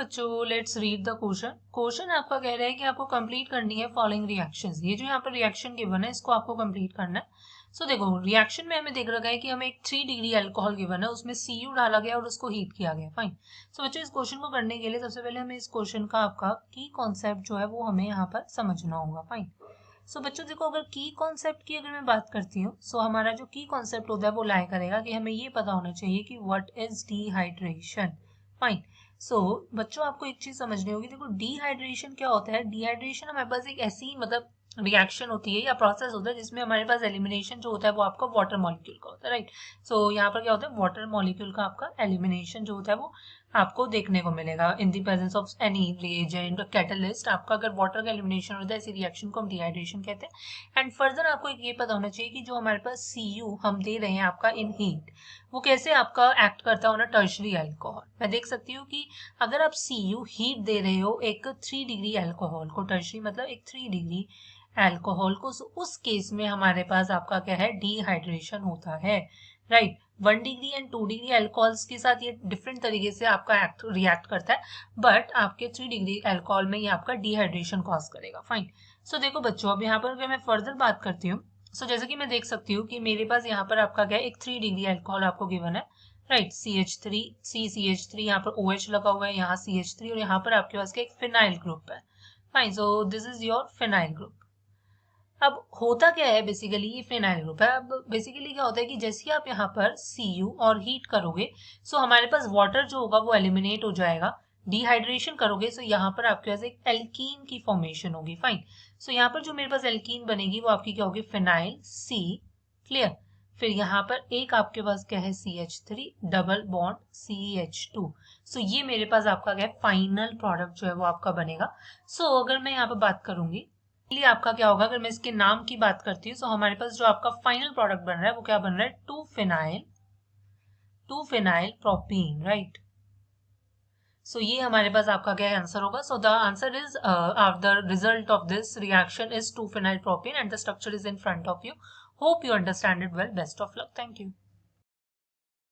बच्चों let's read the question. Question आपका कह रहा है कि आपको कंप्लीट करनी है फॉलोइंग रिएक्शंस। ये जो यहाँ पर रिएक्शन गिवन है इसको आपको कंप्लीट करना है। सो देखो रिएक्शन में हमें देख रखा है कि हमें एक 3 डिग्री अल्कोहल गिवन है, उसमें Cu डाला गया और उसको हीट किया गया। फाइन। सो बच्चों इस क्वेश्चन को करने के लिए सबसे पहले हमें इस क्वेश्चन का आपका की कॉन्सेप्ट जो है वो हमें यहाँ पर समझना होगा। फाइन। सो बच्चों देखो अगर की कॉन्सेप्ट की अगर मैं बात करती हूँ सो हमारा जो की कॉन्सेप्ट होता है वो लाया करेगा कि हमें ये पता होना चाहिए कि व्हाट इज डिहाइड्रेशन। फाइन। सो बच्चों आपको एक चीज समझनी होगी। देखो डिहाइड्रेशन क्या होता है। डिहाइड्रेशन हमारे पास एक ऐसी मतलब रिएक्शन होती है या प्रोसेस होता है जिसमें हमारे पास एलिमिनेशन जो होता है वो आपका वाटर मॉलिक्यूल का होता है। राइट। सो यहाँ पर क्या होता है, वाटर मॉलिक्यूल का आपका एलिमिनेशन जो होता है वो आपको देखने को मिलेगा in the presence of any reagent catalyst. आपका अगर वाटर का एलिमिनेशन होता है इसी रिएक्शन को हम डिहाइड्रेशन कहते हैं। एंड फर्दर आपको एक ये पता होना चाहिए कि जो हमारे पास Cu हम दे रहे हैं आपका इन हीट वो कैसे आपका एक्ट करता है ऑन अ टर्शरी अल्कोहल। मैं देख सकती हूँ कि अगर आप Cu हीट दे रहे हो एक 3 डिग्री अल्कोहल को, टर्शरी मतलब एक 3 डिग्री अल्कोहल को, उस केस में हमारे पास आपका क्या है, डिहाइड्रेशन होता है। Right. 1 degree and 2 degree alcohols के साथ ये डिफरेंट तरीके से आपका रिएक्ट करता है, बट आपके 3 डिग्री अल्कोहल में ये आपका डिहाइड्रेशन कॉज करेगा। फाइन। सो देखो बच्चों अब यहाँ पर अगर मैं फर्दर बात करती हूँ सो जैसे कि मैं देख सकती हूँ कि मेरे पास यहाँ पर आपका क्या है, एक 3 डिग्री अल्कोहल आपको गिवन है। राइट। CH3 CCH3 यहाँ पर OH लगा हुआ है, यहाँ CH3 और यहाँ पर आपके पास एक फिनाइल ग्रुप है। Fine. So this is your phenyl group. अब होता क्या है, बेसिकली ये फिनाइल ग्रुप है। अब बेसिकली क्या होता है कि जैसे ही आप यहाँ पर Cu और हीट करोगे सो हमारे पास वाटर जो होगा वो एलिमिनेट हो जाएगा। डिहाइड्रेशन करोगे सो यहाँ पर आपके पास एक एल्कीन की फॉर्मेशन होगी। फाइन। सो यहाँ पर जो मेरे पास एल्कीन बनेगी वो आपकी क्या होगी, फिनाइल C। क्लियर। फिर यहाँ पर एक आपके पास क्या है, CH3 डबल बॉन्ड CH2। सो ये मेरे पास आपका क्या है, फाइनल प्रोडक्ट जो है वो आपका बनेगा। सो अगर मैं यहाँ पर बात करूंगी लिए आपका क्या होगा, अगर मैं इसके नाम की बात करती हूँ तो हमारे पास जो आपका फाइनल प्रोडक्ट बन रहा है वो क्या बन रहा है, 2 फिनाइल प्रोपीन। राइट। सो ये हमारे पास आपका क्या आंसर होगा। So the answer is the result of this reaction is 2 phenyl propene and the structure is in front of you. Hope you understand it well. Best of luck. Thank you.